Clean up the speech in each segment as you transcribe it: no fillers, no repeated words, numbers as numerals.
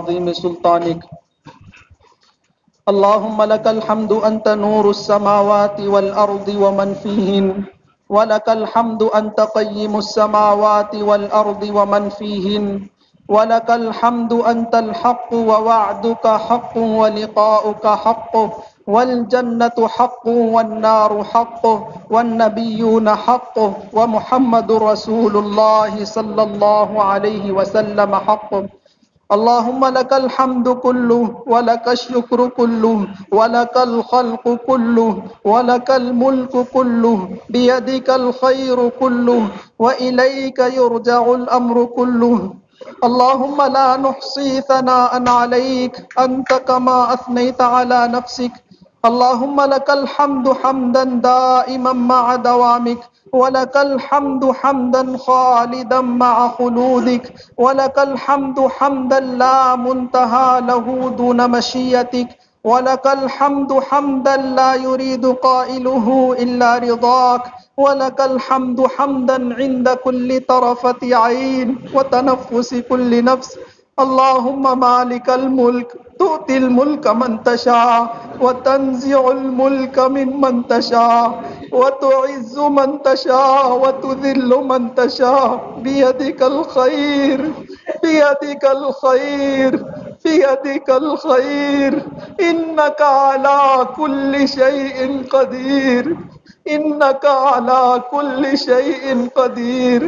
عظيم سلطانك. اللهم لك الحمد أنت نور السماوات والأرض ومن فيهن، ولك الحمد أنت قيم السماوات والأرض ومن فيهن، ولك الحمد أنت الحق ووعدك حق ولقاؤك حق، والجنة حق والنار حق والنبيون حق ومحمد رسول الله صلى الله عليه وسلم حق. اللهم لك الحمد كله ولك الشكر كله ولك الخلق كله ولك الملك كله، بيدك الخير كله وإليك يرجع الأمر كله. اللهم لا نحصي ثناء عليك أنت كما أثنيت على نفسك. اللهم لك الحمد حمدا دائما مع دوامك، ولك الحمد حمدا خالدا مع خلودك، ولك الحمد حمدا لا منتهى له دون مشيتك، ولك الحمد حمدا لا يريد قائله إلا رضاك، ولك الحمد حمدا عند كل طرفة عين وتنفس كل نفس. اللهم مالك الملك تؤتي الملك من تشاء وتنزع الملك ممن تشاء وتعز من تشاء وتذل من تشاء، بيدك الخير بيدك الخير بيدك الخير، إنك على كل شيء قدير، إنك على كل شيء قدير.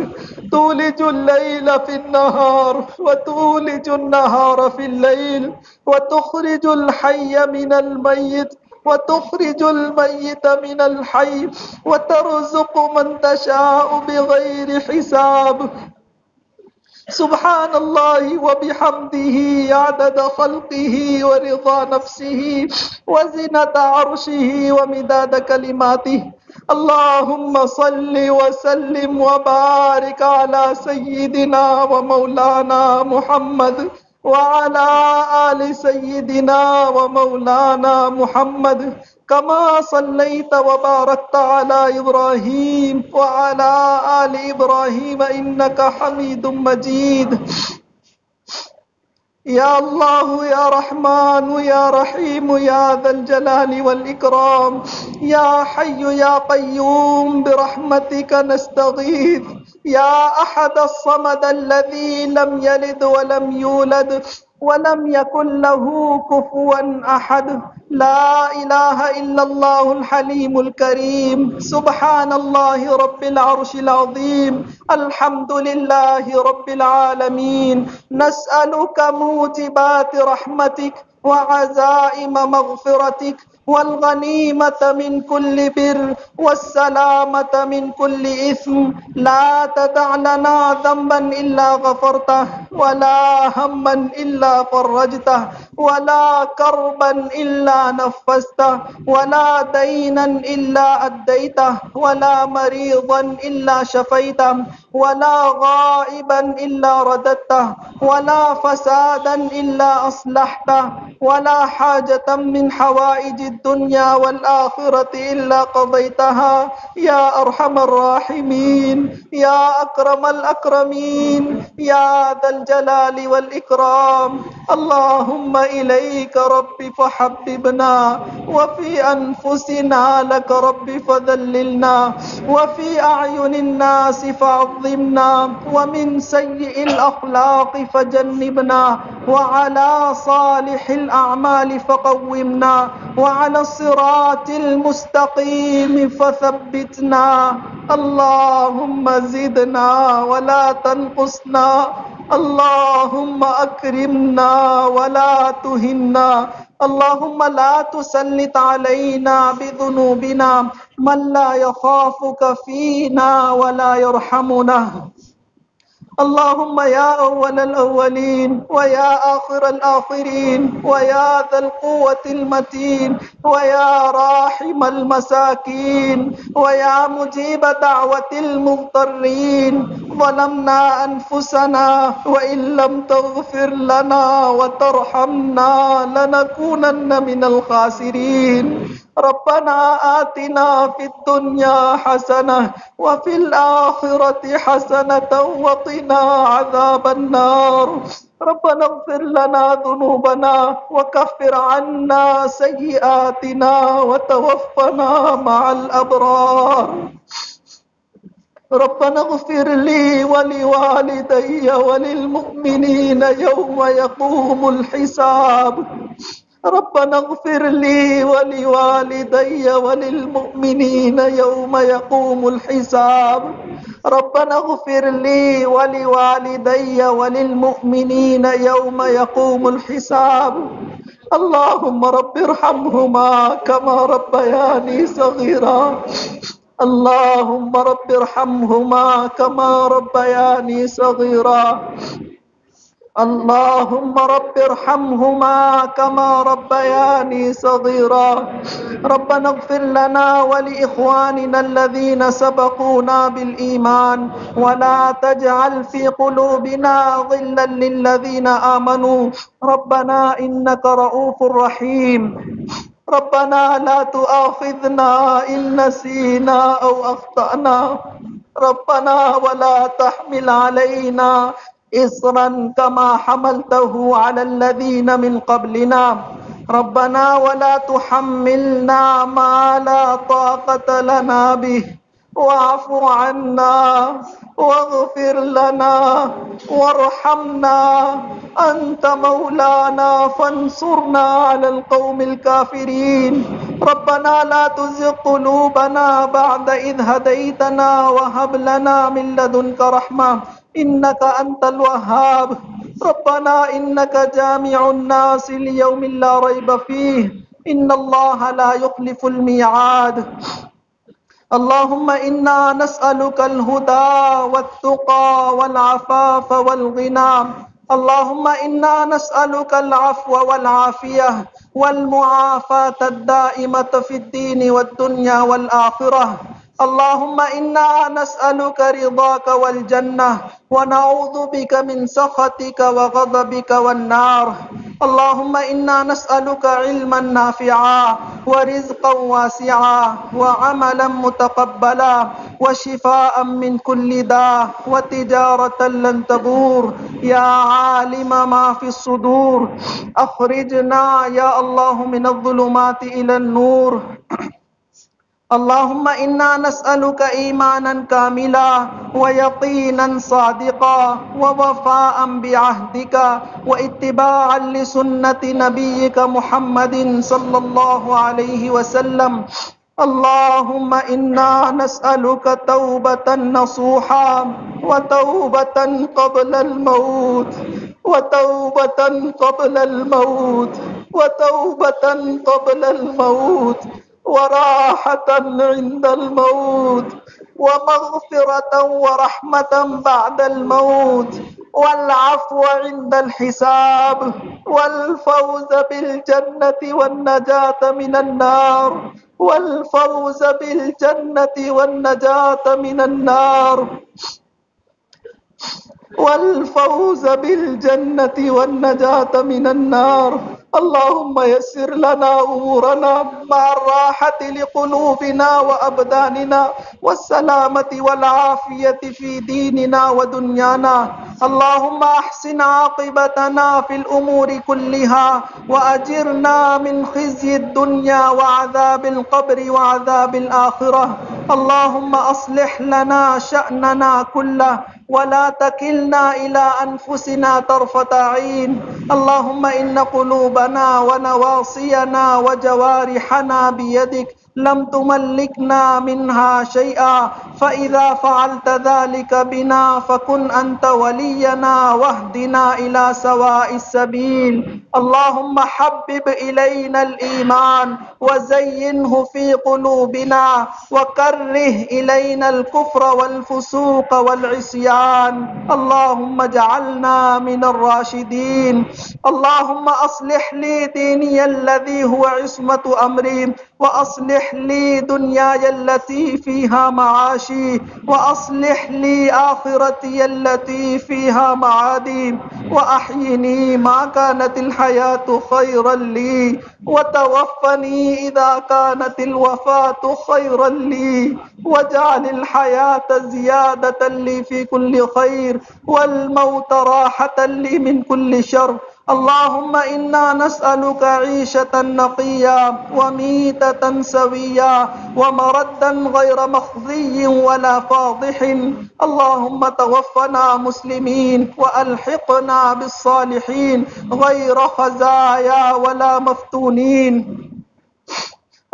تولج الليل في النهار وتولج النهار في الليل، وتخرج الحي من الميت وتخرج الميت من الحي، وترزق من تشاء بغير حساب. سبحان الله وبحمده عدد خلقه ورضا نفسه وزنة عرشه ومداد كلماته. اللهم صل وسلم وبارك على سيدنا ومولانا محمد وعلى آل سيدنا ومولانا محمد، كما صليت وباركت على إبراهيم وعلى آل إبراهيم إنك حميد مجيد. يا الله يا رحمن يا رحيم يا ذا الجلال والإكرام، يا حي يا قيوم برحمتك نستغيث. يا أحد الصمد الذي لم يلد ولم يولد ولم يكن له كفوا أحد، لا إله إلا الله الحليم الكريم. سبحان الله رب العرش العظيم، الحمد لله رب العالمين. نسألك موجبات رحمتك وعزائم مغفرتك والغنيمة من كل بر والسلامة من كل إثم. لا تدع لنا ذنبا إلا غفرته، ولا هما إلا فرجته، ولا كربا إلا نفسته، ولا دينا إلا أديته، ولا مريضا إلا شفيته، ولا غائبا إلا رددته، ولا فسادا إلا أصلحته، ولا حاجة من حوائج الدنيا والآخرة إلا قضيتها يا أرحم الراحمين، يا أكرم الأكرمين، يا ذا الجلال والإكرام. اللهم إليك رب فحببنا، وفي أنفسنا لك رب فذللنا، وفي أعين الناس فعظمنا، ومن سيء الأخلاق فجنبنا، وعلى صالح الأعمال فقومنا، وعلى الصراط المستقيم فثبتنا. اللهم زدنا ولا تنقصنا، اللهم أكرمنا ولا تهنا، اللهم لا تسلط علينا بذنوبنا من لا يخافك فينا ولا يرحمنا. اللهم يا أول الأولين ويا آخر الآخرين ويا ذا القوة المتين ويا راحم المساكين ويا مجيب دعوة المضطرين، ظلمنا أنفسنا وإن لم تغفر لنا وترحمنا لنكونن من الخاسرين. ربنا آتنا في الدنيا حسنة وفي الآخرة حسنة وقنا عذاب النار. ربنا اغفر لنا ذنوبنا وكفر عنا سيئاتنا وتوفنا مع الأبرار. ربنا اغفر لي ولوالدي وللمؤمنين يوم يقوم الحساب. ربنا اغفر لي ولوالدي وللمؤمنين يوم يقوم الحساب. ربنا اغفر لي ولوالدي وللمؤمنين يوم يقوم الحساب. اللهم رب ارحمهما كما ربياني صغيرا. اللهم رب ارحمهما كما ربياني صغيرا. اللهم رب ارحمهما كما ربياني صغيرا. ربنا اغفر لنا ولإخواننا الذين سبقونا بالإيمان ولا تجعل في قلوبنا غلا للذين آمنوا ربنا إنك رؤوف رحيم. ربنا لا تؤاخذنا إن نسينا أو أخطأنا. ربنا ولا تحمل علينا إصرا كما حملته على الذين من قبلنا. ربنا ولا تحملنا ما لا طاقة لنا به. واعف عنا واغفر لنا وارحمنا أنت مولانا فانصرنا على القوم الكافرين. ربنا لا تزغ قلوبنا بعد إذ هديتنا وهب لنا من لدنك رحمة إنك أنت الوهاب. ربنا إنك جامع الناس ليوم لا ريب فيه إن الله لا يخلف الميعاد. اللهم إنا نسألك الهدى والتقى والعفاف والغنى. اللهم إنا نسألك العفو والعافية والمعافاة الدائمة في الدين والدنيا والآخرة. اللهم إنا نسألك رضاك والجنة ونعوذ بك من سخطك وغضبك والنار. اللهم إنا نسألك علما نافعا ورزقا واسعا وعملا متقبلا وشفاء من كل داء وتجارة لن تبور. يا عالم ما في الصدور أخرجنا يا الله من الظلمات إلى النور. اللهم إنا نسألك إيمانا كاملا ويقينا صادقا ووفاء بعهدك واتباعا لسنة نبيك محمد صلى الله عليه وسلم. اللهم إنا نسألك توبة نصوحا وتوبة قبل الموت وتوبة قبل الموت وتوبة قبل الموت وراحة عند الموت ومغفرة ورحمة بعد الموت والعفو عند الحساب والفوز بالجنة والنجاة من النار والفوز بالجنة والنجاة من النار والفوز بالجنة والنجاة من النار. اللهم يسر لنا أمورنا مع الراحة لقلوبنا وأبداننا والسلامة والعافية في ديننا ودنيانا. اللهم أحسن عاقبتنا في الأمور كلها وأجرنا من خزي الدنيا وعذاب القبر وعذاب الآخرة. اللهم أصلح لنا شأننا كله ولا تكلنا إلى أنفسنا طرفة عين. اللهم إن قلوبنا ونواصينا وجوارحنا بيدك لم تملكنا منها شيئا فإذا فعلت ذلك بنا فكن أنت ولينا واهدنا إلى سواء السبيل. اللهم حبب إلينا الإيمان وزينه في قلوبنا وكره إلينا الكفر والفسوق والعصيان. اللهم اجعلنا من الراشدين. اللهم أصلح لي ديني الذي هو عصمة أمري وأصلح لي دنياي التي فيها معاشي وأصلح لي آخرتي التي فيها معادي وأحيني ما كانت الحياة الحياة خيرا لي وتوفني إذا كانت الوفاة خيرا لي واجعل الحياة زيادة لي في كل خير والموت راحة لي من كل شر. اللهم إنا نسألك عيشة نقية وميتة سوية ومردا غير مخزي ولا فاضح. اللهم توفنا مسلمين وألحقنا بالصالحين غير خزايا ولا مفتونين.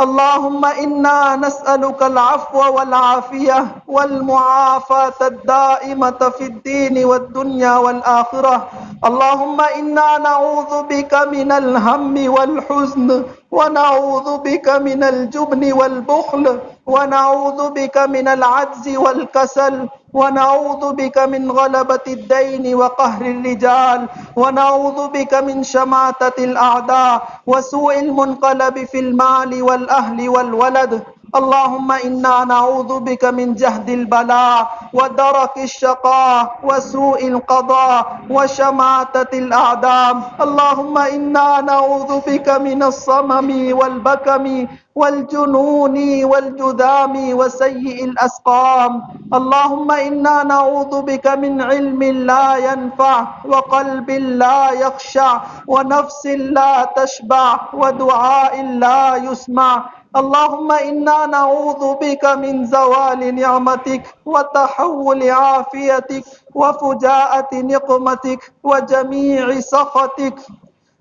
اللهم إنا نسألك العفو والعافية والمعافاة الدائمة في الدين والدنيا والآخرة. اللهم إنا نعوذ بك من الهم والحزن ونعوذ بك من الجبن والبخل ونعوذ بك من العجز والكسل ونعوذ بك من غلبة الدين وقهر الرجال ونعوذ بك من شماتة الأعداء وسوء المنقلب في المال والأهل والولد. اللهم إنا نعوذ بك من جهد البلاء ودرك الشقاء وسوء القضاء وشماتة الأعداء. اللهم إنا نعوذ بك من الصمم والبكم والجنون والجذام وسيء الأسقام. اللهم إنا نعوذ بك من علم لا ينفع وقلب لا يخشع ونفس لا تشبع ودعاء لا يسمع. اللهم إنا نعوذ بك من زوال نعمتك وتحول عافيتك وفجاءة نقمتك وجميع سخطك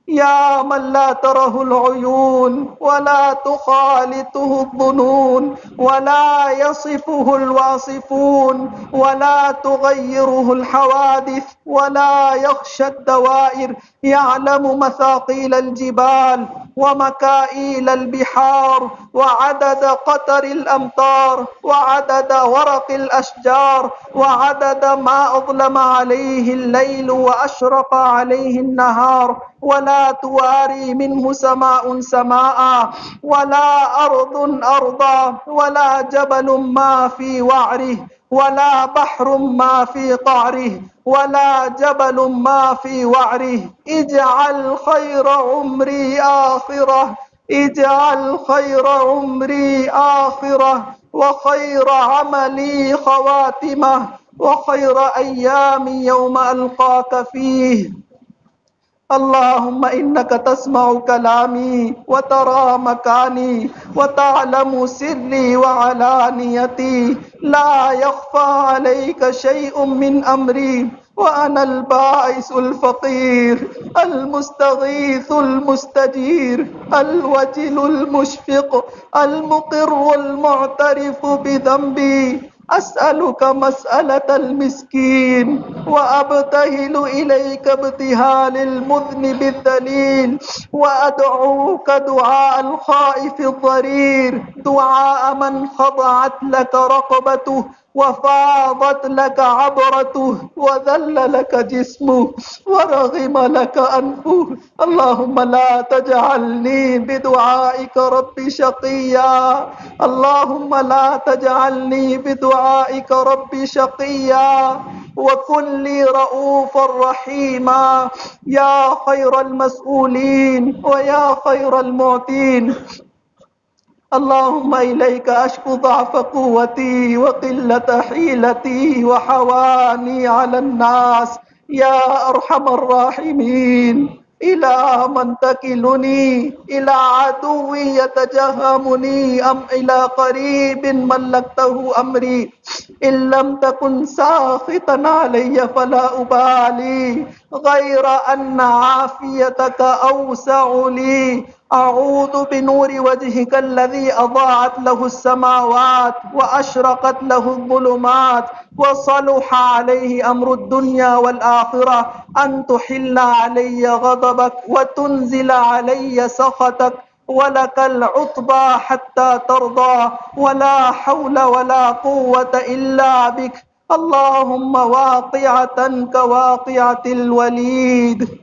يا من لا تره العيون ولا تخالطه الظنون ولا يصفه الواصفون ولا تغيره الحوادث ولا يخشى الدوائر. يعلم مثاقيل الجبال ومكائيل البحار وعدد قطر الأمطار وعدد ورق الأشجار وعدد ما أظلم عليه الليل وأشرق عليه النهار ولا تواري منه سماء سماء ولا أرض أرضا ولا جبل ما في وعره ولا بحر ما في قعره ولا جبل ما في وعره. اجعل خير عمري آخرة اجعل خير عمري آخرة وخير عملي خواتمة وخير أيامي يوم ألقاك فيه. اللهم إنك تسمع كلامي وترى مكاني وتعلم سري وعلانيتي لا يخفى عليك شيء من أمري وأنا البائس الفقير المستغيث المستجير الوجل المشفق المقر المعترف بذنبي. أسألك مسألة المسكين وأبتهل إليك ابتهال المذنب الذليل وأدعوك دعاء الخائف الضرير دعاء من خضعت لك رقبته وفاضت لك عبرته وذل لك جسمه ورغم لك أنفه. اللهم لا تجعلني بدعائك رب شقيا اللهم لا تجعلني بدعائك رب شقيا وكن لي رؤوفا رحيما يا خير المسؤولين ويا خير المعطين. اللهم إليك أشكو ضعف قوتي وقلة حيلتي وحواني على الناس يا أرحم الراحمين. إلى من تكلني؟ إلى عدو يتجهمني أم إلى قريب ملكته أمري؟ إن لم تكن ساخطا علي فلا أبالي غير أن عافيتك أوسع لي. أعوذ بنور وجهك الذي أضاعت له السماوات وأشرقت له الظلمات وصلح عليه أمر الدنيا والآخرة أن تحل علي غضبك وتنزل علي سخطك ولك العتبى حتى ترضى ولا حول ولا قوة إلا بك. اللهم واقعة كواقعة الوليد.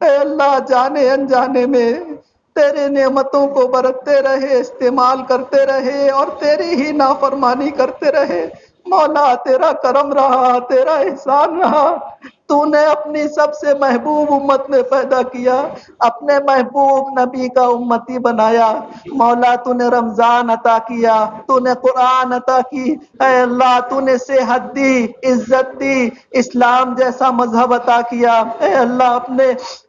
اے اللہ جانے انجانے میں تیرے نعمتوں کو برتتے رہے، استعمال کرتے رہے اور تیری ہی نافرمانی کرتے رہے۔ مولا تیرا کرم رہا، تیرا احسان رہا، تو نے اپنی سب سے محبوب امت میں پیدا کیا، اپنے محبوب نبی کا امتی بنایا۔ مولا تو نے رمضان عطا کیا، تو نے قرآن عطا کی، اے اللہ تو نے صحت دی، عزت دی، اسلام جیسا مذہب عطا کیا، اے اللہ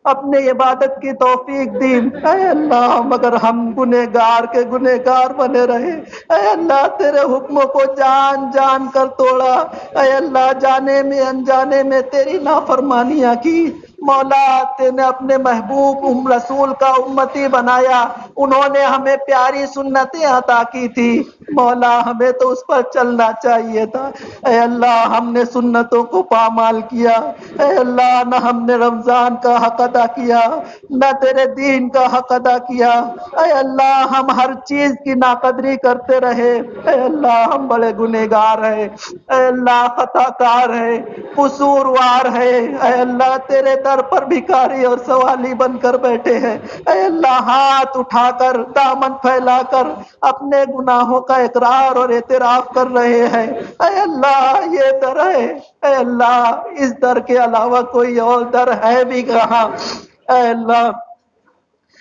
اپنے عبادت کی توفیق دی، اے اللہ مگر ہم گنہگار کے گنہگار بنے رہے۔ اے اللہ تیرے حکموں کو جان جان کر توڑا، اے اللہ جانے میں انجانے میں تیری نافرمانیاں کی۔ مولا نے اپنے محبوب رسول کا امتی بنایا، انہوں نے ہمیں پیاری سنتیں عطا کی تھی، مولا ہمیں تو اس پر چلنا چاہیے تھا۔ اے اللہ ہم نے سنتوں کو پامال کیا، اے اللہ نہ ہم نے رمضان کا حق ادا کیا، نہ تیرے دین کا حق ادا کیا، اے اللہ ہم ہر چیز کی ناقدری کرتے رہے، اے اللہ ہم بڑے گنہگار ہیں، اے اللہ خطا کار ہے، قصوروار ہے، اے اللہ تیرے در پر بھکاری اور سوالی بن کر بیٹھے ہیں، اے اللہ ہاتھ اٹھا کر دامن پھیلا کر اپنے گناہوں کا اقرار اور اعتراف کر رہے ہیں۔ اے اللہ یہ در ہے، اے اللہ اس در کے علاوہ کوئی اور در ہے بھی کہاں؟ اے اللہ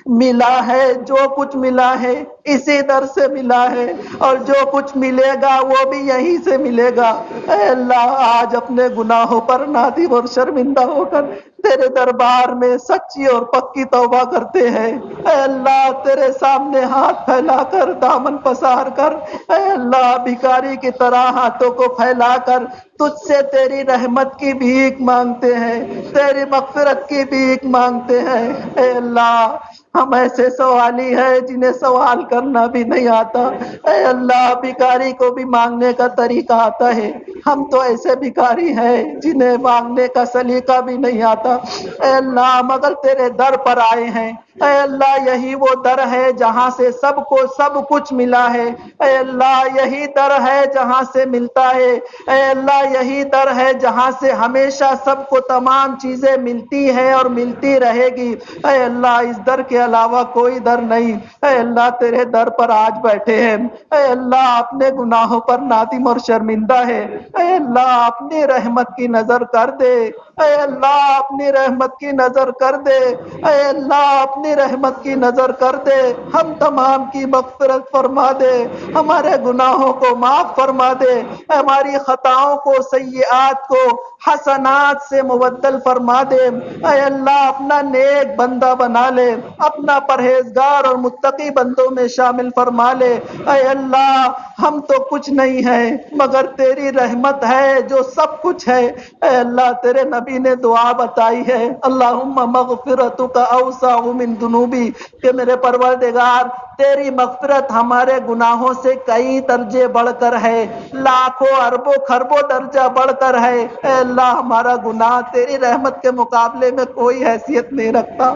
ملا ہے جو کچھ ملا ہے اسی در سے ملا ہے، اور جو کچھ ملے گا وہ بھی یہیں سے ملے گا۔ اے اللہ آج اپنے گناہوں پر نادم اور شرمندہ ہو کر تیرے دربار میں سچی اور پکی توبہ کرتے ہیں۔ اے اللہ تیرے سامنے ہاتھ پھیلا کر دامن پسار کر، اے اللہ بھکاری کی طرح ہاتھوں کو پھیلا کر تجھ سے تیری رحمت کی بھیک مانگتے ہیں، تیری مغفرت کی بھیک مانگتے ہیں۔ اے اللہ ہم ایسے سوالی ہیں جنہیں سوال کرنا بھی نہیں آتا، اے اللہ بھکاری کو بھی مانگنے کا طریقہ آتا ہے، ہم تو ایسے بھکاری ہیں جنہیں مانگنے کا سلیقہ بھی نہیں آتا۔ اے اللہ مگر تیرے در پر آئے ہیں، اے اللہ یہی وہ در ہے جہاں سے سب کو سب کچھ ملا ہے، اے اللہ یہی در ہے جہاں سے ملتا ہے، اے اللہ یہی در ہے جہاں سے ہمیشہ سب کو تمام چیزیں ملتی ہے اور ملتی رہے گی۔ اے اللہ اس در کے علاوہ کوئی در نہیں، اے اللہ تیرے در پر آج بیٹھے ہیں، اے اللہ اپنے گناہوں پر نادم اور شرمندہ ہے، اے اللہ اپنی رحمت کی نظر کر دے، اے اللہ اپنی رحمت کی نظر کر دے، اے اللہ اپنی رحمت کی نظر کر دے، ہم تمام کی مغفرت فرما دے، ہمارے گناہوں کو معاف فرما دے، ہماری خطاؤں کو سیئات کو حسنات سے مبدل فرما دے، اے اللہ اپنا نیک بندہ بنا لے، اپنا پرہیزگار اور متقی بندوں میں شامل فرما لے۔ اے اللہ ہم تو کچھ نہیں ہیں مگر تیری رحمت ہے جو سب کچھ ہے۔ اے اللہ تیرے نبی نے دعا بتائی ہے، اللہم مغفرتک اوسع من ذنوبی، کہ میرے پروردگار تیری مغفرت ہمارے گناہوں سے کئی درجے بڑھ کر ہے، لاکھوں اربوں خربوں درجہ بڑھ کر ہے۔ اے اللہ ہمارا گناہ تیری رحمت کے مقابلے میں کوئی حیثیت نہیں رکھتا۔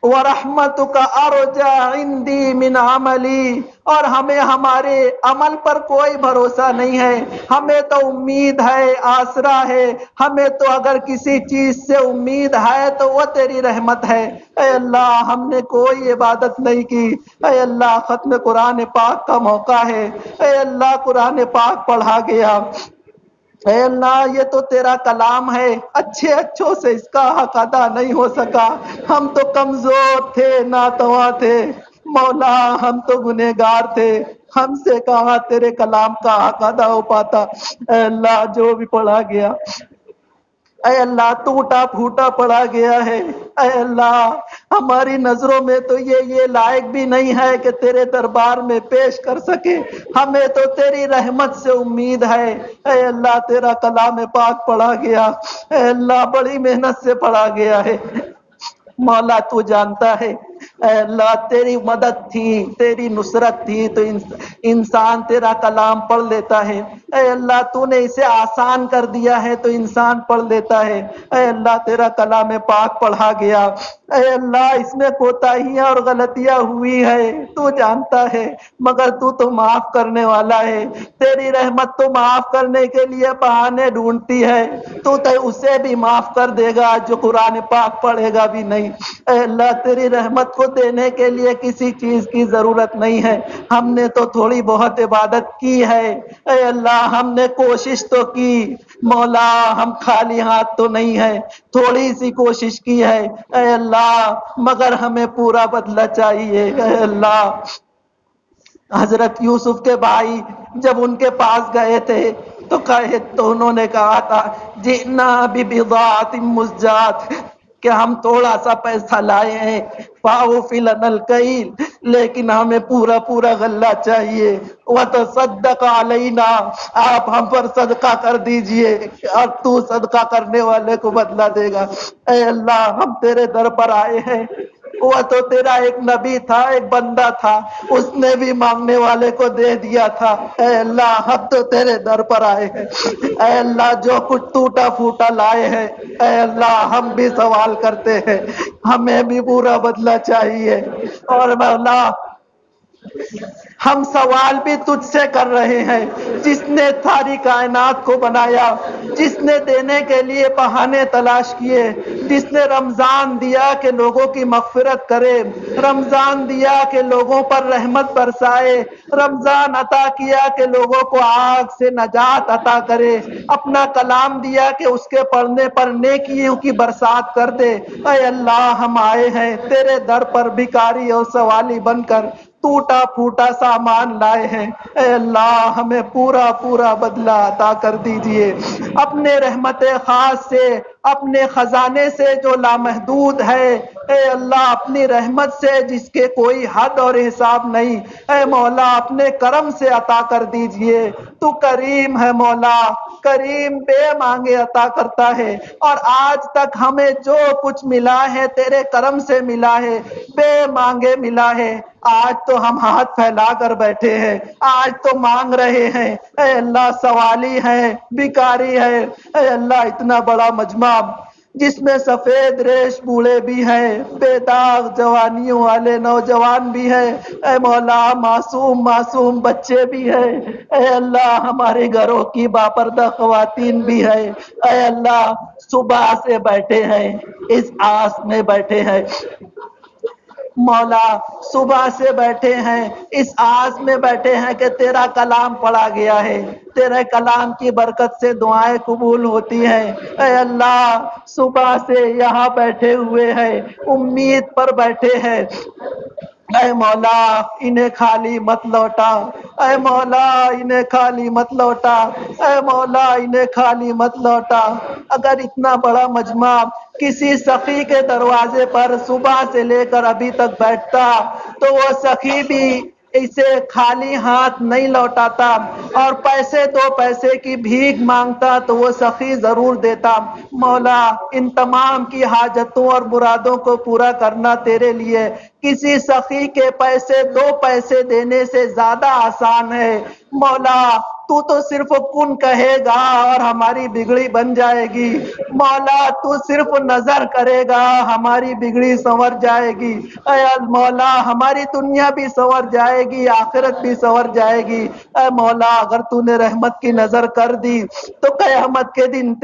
وَرَحْمَتُكَ أَرْجَى عِنْدِي مِنْ عَمَلِي، اور ہمیں ہمارے عمل پر کوئی بھروسہ نہیں ہے، ہمیں تو امید ہے، آسرا ہے، ہمیں تو اگر کسی چیز سے امید ہے تو وہ تیری رحمت ہے۔ اے اللہ ہم نے کوئی عبادت نہیں کی، اے اللہ ختم قرآن پاک کا موقع ہے، اے اللہ قرآن پاک پڑھا گیا، اے اللہ یہ تو تیرا کلام ہے، اچھے اچھوں سے اس کا حق ادا نہیں ہو سکا، ہم تو کمزور تھے، ناتواں تھے، مولا ہم تو گنہگار تھے، ہم سے کہاں تیرے کلام کا حق ادا ہو پاتا۔ اے اللہ جو بھی پڑھا گیا اے اللہ ٹوٹا پھوٹا پڑا گیا ہے، اے اللہ ہماری نظروں میں تو یہ لائق بھی نہیں ہے کہ تیرے دربار میں پیش کر سکے، ہمیں تو تیری رحمت سے امید ہے۔ اے اللہ تیرا کلام پاک پڑھا گیا، اے اللہ بڑی محنت سے پڑھا گیا ہے، مولا تو جانتا ہے، اے اللہ تیری مدد تھی، تیری نصرت تھی تو انسان تیرا کلام پڑھ لیتا ہے، اے اللہ تو نے اسے آسان کر دیا ہے تو انسان پڑھ لیتا ہے، اے اللہ تیرا کلام پاک پڑھا گیا، اے اللہ اس میں کوتاہیاں اور غلطیاں ہوئی ہے تو جانتا ہے، مگر تو معاف کرنے والا ہے، تیری رحمت تو معاف کرنے کے لیے بہانے ڈھونڈتی ہے، تو اسے بھی معاف کر دے گا جو قرآن پاک پڑھے گا بھی نہیں۔ اے اللہ تیری رحمت کو دینے کے لیے کسی چیز کی ضرورت نہیں ہے، ہم نے تو تھوڑی بہت عبادت کی ہے، اے اللہ ہم نے کوشش تو کی، مولا ہم خالی ہاتھ تو نہیں ہے، تھوڑی سی کوشش کی ہے، اے اللہ مگر ہمیں پورا بدلہ چاہیے۔ اے اللہ حضرت یوسف کے بھائی جب ان کے پاس گئے تھے تو انہوں نے کہا تھا جئنا ببضاعۃ مزجاۃ، کہ ہم تھوڑا سا پیسہ لائے ہیں، فاوفی لنا الکیل، لیکن ہمیں پورا غلہ چاہیے، وتصدق علینا، آپ ہم پر صدقہ کر دیجئے اور تو صدقہ کرنے والے کو بدلہ دے گا۔ اے اللہ ہم تیرے در پر آئے ہیں، وہ تو تیرا ایک نبی تھا، ایک بندہ تھا، اس نے بھی مانگنے والے کو دے دیا تھا، اے اللہ ہم تو تیرے در پر آئے ہیں، اے اللہ جو کچھ ٹوٹا پھوٹا لائے ہیں، اے اللہ ہم بھی سوال کرتے ہیں، ہمیں بھی پورا بدلہ چاہیے، اور مولا ہم سوال بھی تجھ سے کر رہے ہیں جس نے ساری کائنات کو بنایا، جس نے دینے کے لیے بہانے تلاش کیے، جس نے رمضان دیا کہ لوگوں کی مغفرت کرے، رمضان دیا کہ لوگوں پر رحمت برسائے، رمضان عطا کیا کہ لوگوں کو آگ سے نجات عطا کرے، اپنا کلام دیا کہ اس کے پڑھنے پر نیکیوں کی برسات کر دے۔ اے اللہ ہم آئے ہیں تیرے در پر بھکاری اور سوالی بن کر، ٹوٹا پھوٹا سامان لائے ہیں، اے اللہ ہمیں پورا بدلہ عطا کر دیجئے، اپنے رحمت خاص سے، اپنے خزانے سے جو لامحدود ہے، اے اللہ اپنی رحمت سے جس کے کوئی حد اور حساب نہیں، اے مولا اپنے کرم سے عطا کر دیجئے، تو کریم ہے مولا، کریم بے مانگے عطا کرتا ہے، اور آج تک ہمیں جو کچھ ملا ہے تیرے کرم سے ملا ہے، بے مانگے ملا ہے، آج تو ہم ہاتھ پھیلا کر بیٹھے ہیں، آج تو مانگ رہے ہیں، اے اللہ سوالی ہے، بھکاری ہے، اے اللہ اتنا بڑا مجمع جس میں سفید ریش بوڑھے بھی ہیں، بے داغ جوانیوں والے نوجوان بھی ہیں، اے مولا معصوم بچے بھی ہیں، اے اللہ ہمارے گھروں کی باپردہ خواتین بھی ہیں، اے اللہ صبح سے بیٹھے ہیں، اس آس میں بیٹھے ہیں مولا، صبح سے بیٹھے ہیں، اس آس میں بیٹھے ہیں کہ تیرا کلام پڑھا گیا ہے، تیرے کلام کی برکت سے دعائیں قبول ہوتی ہیں، اے اللہ صبح سے یہاں بیٹھے ہوئے ہیں، امید پر بیٹھے ہیں، اے مولا انہیں خالی مت لوٹا، اے مولا انہیں خالی مت لوٹا، اے مولا انہیں خالی مت لوٹا۔ اگر اتنا بڑا مجمع کسی سخی کے دروازے پر صبح سے لے کر ابھی تک بیٹھتا تو وہ سخی بھی اسے خالی ہاتھ نہیں لوٹاتا، اور دو پیسے کی بھیک مانگتا تو وہ سخی ضرور دیتا۔ مولا ان تمام کی حاجتوں اور مرادوں کو پورا کرنا تیرے لیے کسی سخی کے دو پیسے دینے سے زیادہ آسان ہے۔ مولا تو صرف کن کہے گا اور ہماری بگڑی بن جائے گی، مولا تو صرف نظر کرے گا ہماری بگڑی سنور جائے گی، اے مولا ہماری دنیا بھی سنور جائے گی، آخرت بھی سنور جائے گی، اے مولا اگر تو نے رحمت کی نظر کر دی تو قیامت کے دن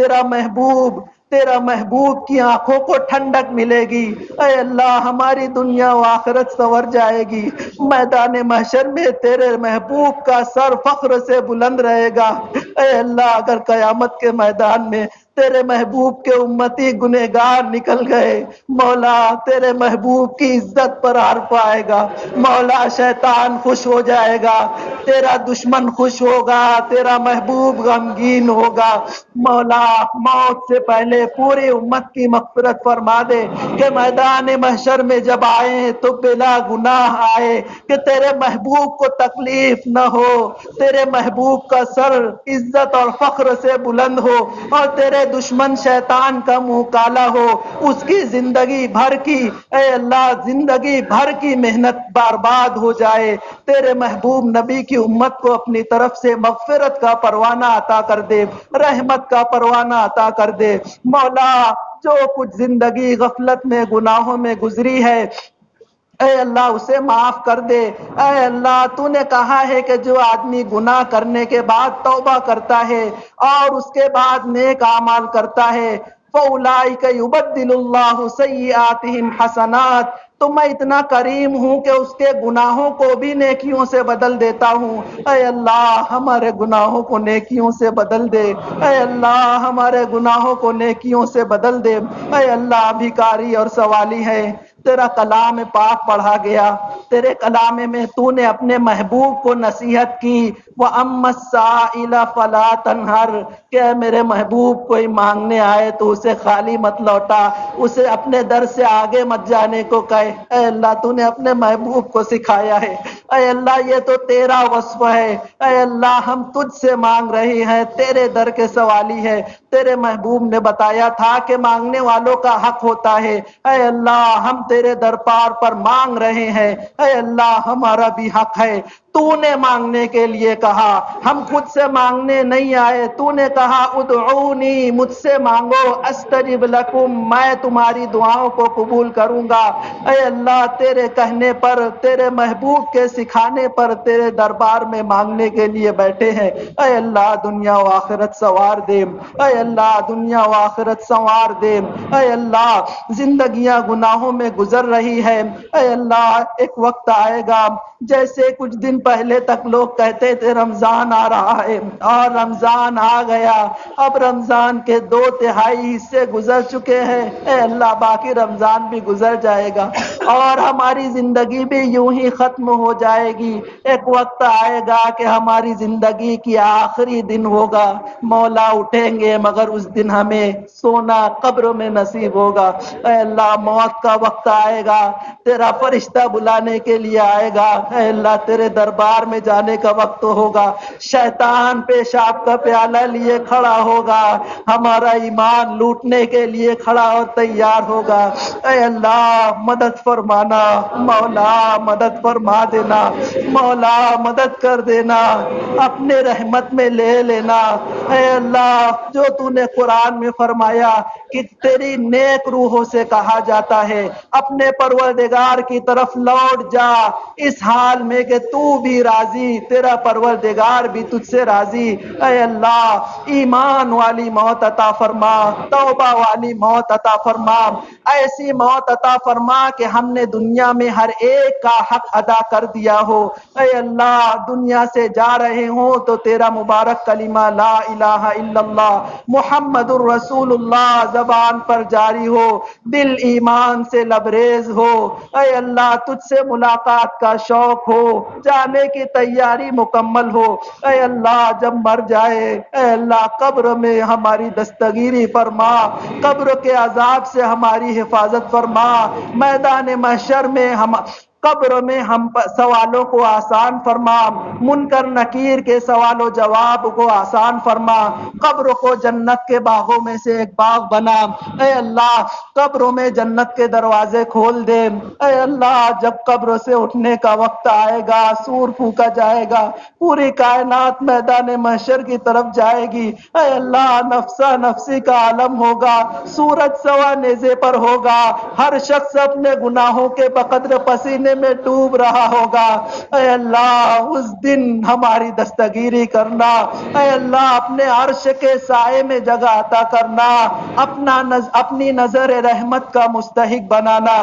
تیرا محبوب کی آنکھوں کو ٹھنڈک ملے گی، اے اللہ ہماری دنیا و آخرت سنور جائے گی، میدان محشر میں تیرے محبوب کا سر فخر سے بلند رہے گا، اے اللہ اگر قیامت کے میدان میں تیرے محبوب کے امتی گنہگار نکل گئے، مولا تیرے محبوب کی عزت پر حرف آئے گا، مولا شیطان خوش ہو جائے گا، تیرا دشمن خوش ہوگا، تیرا محبوب غمگین ہوگا، مولا موت سے پہلے پوری امت کی مغفرت فرما دے کہ میدان محشر میں جب آئے تو بلا گناہ آئے، کہ تیرے محبوب کو تکلیف نہ ہو، تیرے محبوب کا سر عزت اور فخر سے بلند ہو، اور تیرے میرے دشمن شیطان کا منہ کالا ہو، اس کی زندگی بھر کی اے اللہ زندگی بھر کی محنت برباد ہو جائے، تیرے محبوب نبی کی امت کو اپنی طرف سے مغفرت کا پروانہ عطا کر دے، رحمت کا پروانہ عطا کر دے۔ مولا جو کچھ زندگی غفلت میں گناہوں میں گزری ہے اے اللہ اسے معاف کر دے۔ اے اللہ تو نے کہا ہے کہ جو آدمی گناہ کرنے کے بعد توبہ کرتا ہے اور اس کے بعد نیک اعمال کرتا ہے فَأُولَٰئِكَ يُبَدِّلُ اللَّهُ سَيِّئَاتِهِمْ حَسَنَاتٍ، تو میں اتنا کریم ہوں کہ اس کے گناہوں کو بھی نیکیوں سے بدل دیتا ہوں۔ اے اللہ ہمارے گناہوں کو نیکیوں سے بدل دے، اے اللہ ہمارے گناہوں کو نیکیوں سے بدل دے۔ اے اللہ بھکاری اور سوالی ہے، تیرا کلام پاک پڑھا گیا، تیرے کلام میں تو نے اپنے محبوب کو نصیحت کی وَأَمَّا السَّائِلَ فَلَا تَنْهَرْ، کہ میرے محبوب کوئی مانگنے آئے تو اسے خالی مت لوٹا، اسے اپنے در سے آگے مت جانے کو کہے۔ اے اللہ تو نے اپنے محبوب کو سکھایا ہے، اے اللہ یہ تو تیرا وصف ہے۔ اے اللہ ہم تجھ سے مانگ رہے ہیں، تیرے در کے سوالی ہے، تیرے محبوب نے بتایا تھا کہ مانگنے والوں کا حق ہوتا ہے۔ اے اللہ ہم تیرے دربار پر مانگ رہے ہیں، اے اللہ ہمارا بھی حق ہے، تو نے مانگنے کے لیے کہا، ہم خود سے مانگنے نہیں آئے، تو نے کہا ادعونی، مجھ سے مانگو، استجب لکم، میں تمہاری دعاؤں کو قبول کروں گا۔ اے اللہ تیرے کہنے پر، تیرے محبوب کے سکھانے پر تیرے دربار میں مانگنے کے لیے بیٹھے ہیں۔ اے اللہ دنیا و آخرت سنوار دے، اے اللہ دنیا و آخرت سنوار دے۔ اے اللہ زندگیاں گناہوں میں گزر رہی ہے، اے اللہ ایک وقت آئے گا جیسے کچھ دن پہلے تک لوگ کہتے تھے رمضان آ رہا ہے اور رمضان آ گیا، اب رمضان کے 2/3 حصے گزر چکے ہیں، اے اللہ باقی رمضان بھی گزر جائے گا اور ہماری زندگی بھی یوں ہی ختم ہو جائے گی۔ ایک وقت آئے گا کہ ہماری زندگی کی آخری دن ہوگا، مولا اٹھیں گے مگر اس دن ہمیں سونا قبر میں نصیب ہوگا۔ اے اللہ موت کا وقت آئے گا، تیرا فرشتہ بلانے کے لیے آئے گا، اے اللہ تیرے دربار میں جانے کا وقت ہوگا، شیطان پیشاب کا پیالہ لیے کھڑا ہوگا، ہمارا ایمان لوٹنے کے لیے کھڑا اور تیار ہوگا۔ اے اللہ مدد فرمانا، مولا مدد فرما دینا، مولا مدد کر دینا، اپنے رحمت میں لے لینا۔ اے اللہ جو تو نے قرآن میں فرمایا کہ تیری نیک روحوں سے کہا جاتا ہے اپنے پروردگار کی طرف لوٹ جا، اس حال میں کہ تو بھی راضی، تیرا پروردگار بھی تجھ سے راضی۔ اے اللہ ایمان والی موت عطا فرما، توبہ والی موت عطا فرما، ایسی موت عطا فرما کہ ہم نے دنیا میں ہر ایک کا حق ادا کر دیا ہو۔ اے اللہ دنیا سے جا رہے ہوں تو تیرا مبارک کلمہ لا الہ الا اللہ محمد الرسول اللہ زبان پر جاری ہو، دل ایمان سے لبریز ہو۔ اے اللہ تجھ سے ملاقات کا شوق ہو، جانے کی تیاری مکمل ہو۔ اے اللہ جب مر جائے اے اللہ قبر میں ہماری دستگیری فرما، قبر کے عذاب سے ہماری حفاظت فرما، میدان محشر میں قبر میں ہم سوالوں کو آسان فرما، منکر نکیر کے سوال و جواب کو آسان فرما، قبر کو جنت کے باغوں میں سے ایک باغ بنا۔ اے اللہ قبروں میں جنت کے دروازے کھول دے۔ اے اللہ جب قبر سے اٹھنے کا وقت آئے گا، سور پھونکا جائے گا، پوری کائنات میدان محشر کی طرف جائے گی، اے اللہ نفسا نفسی کا عالم ہوگا، سورج سوا نیزے پر ہوگا، ہر شخص اپنے گناہوں کے بقدر پسینے میں ڈوب رہا ہوگا۔ اے اللہ اس دن ہماری دستگیری کرنا، اے اللہ اپنے عرش کے سائے میں جگہ عطا کرنا، اپنی نظر رحمت کا مستحق بنانا۔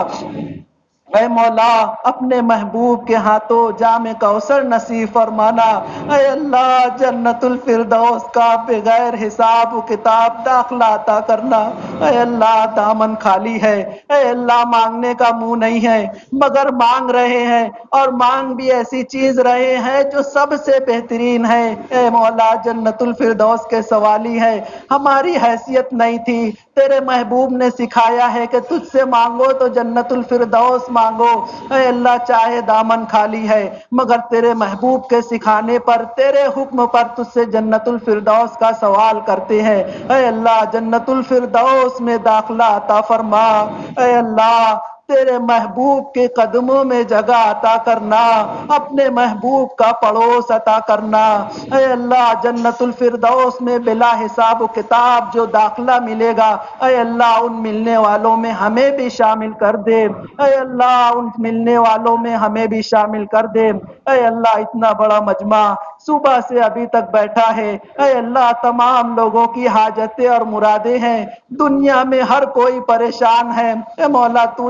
اے مولا اپنے محبوب کے ہاتھوں جام کوثر نصیب فرمانا۔ اے اللہ جنت الفردوس کا بغیر حساب و کتاب داخلہ عطا کرنا۔ اے اللہ دامن خالی ہے، اے اللہ مانگنے کا منہ نہیں ہے مگر مانگ رہے ہیں، اور مانگ بھی ایسی چیز رہے ہیں جو سب سے بہترین ہے۔ اے مولا جنت الفردوس کے سوالی ہے، ہماری حیثیت نہیں تھی، تیرے محبوب نے سکھایا ہے کہ تجھ سے مانگو تو جنت الفردوس مانگو. اے اللہ چاہے دامن خالی ہے مگر تیرے محبوب کے سکھانے پر تیرے حکم پر تجھ سے جنت الفردوس کا سوال کرتے ہیں. اے اللہ جنت الفردوس میں داخلہ عطا فرما. اے اللہ تیرے محبوب کے قدموں میں جگہ عطا کرنا, اپنے محبوب کا پڑوس عطا کرنا. اے اللہ جنت الفردوس میں بلا حساب و کتاب جو داخلہ ملے گا, اے اللہ ان ملنے والوں میں ہمیں بھی شامل کر دے. اے اللہ ان ملنے والوں میں ہمیں بھی شامل کر دے. اے اللہ اتنا بڑا مجمع صبح سے ابھی تک بیٹھا ہے, اے اللہ تمام لوگوں کی حاجتیں اور مرادیں ہیں, دنیا میں ہر کوئی پریشان ہے. اے مولا تو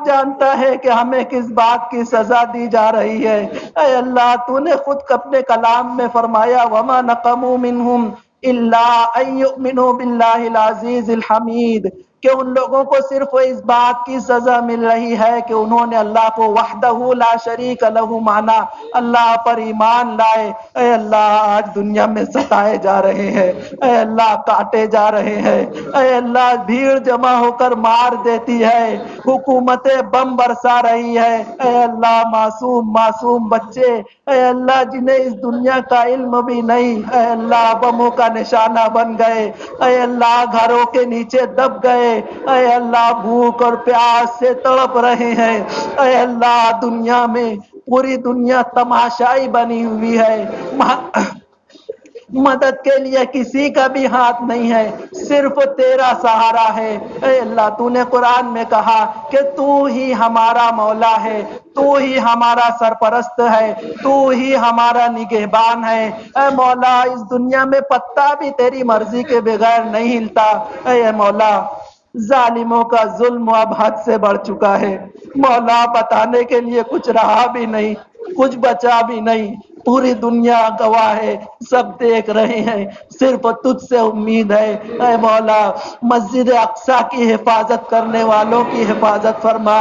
جانتا ہے کہ ہمیں کس بات کی سزا دی جا رہی ہے. اے اللہ تو نے خود اپنے کلام میں فرمایا وما نقموا منہم الا ان یؤمنوا باللہ العزیز الحمید, کہ ان لوگوں کو صرف اس بات کی سزا مل رہی ہے کہ انہوں نے اللہ کو وحدہ لا شریک لہ مانا, اللہ پر ایمان لائے. اے اللہ آج دنیا میں ستائے جا رہے ہیں, اے اللہ کاٹے جا رہے ہیں, اے اللہ بھیڑ جمع ہو کر مار دیتی ہے, حکومتیں بم برسا رہی ہے. اے اللہ معصوم بچے, اے اللہ جنہیں اس دنیا کا علم بھی نہیں, اے اللہ بموں کا نشانہ بن گئے. اے اللہ گھروں کے نیچے دب گئے. اے اللہ بھوک اور پیاس سے تڑپ رہے ہیں. اے اللہ دنیا میں پوری دنیا تماشائی بنی ہوئی ہے, مدد کے لیے کسی کا بھی ہاتھ نہیں ہے, صرف تیرا سہارا ہے. اے اللہ تو نے قرآن میں کہا کہ تو ہی ہمارا مولا ہے, تو ہی ہمارا سرپرست ہے, تو ہی ہمارا نگہبان ہے. اے مولا اس دنیا میں پتا بھی تیری مرضی کے بغیر نہیں ہلتا. اے مولا ظالموں کا ظلم اب حد سے بڑھ چکا ہے. مولا بتانے کے لیے کچھ رہا بھی نہیں, کچھ بچا بھی نہیں, پوری دنیا گواہ ہے, سب دیکھ رہے ہیں, صرف تجھ سے امید ہے. اے مولا مسجد اقصی کی حفاظت کرنے والوں کی حفاظت فرما,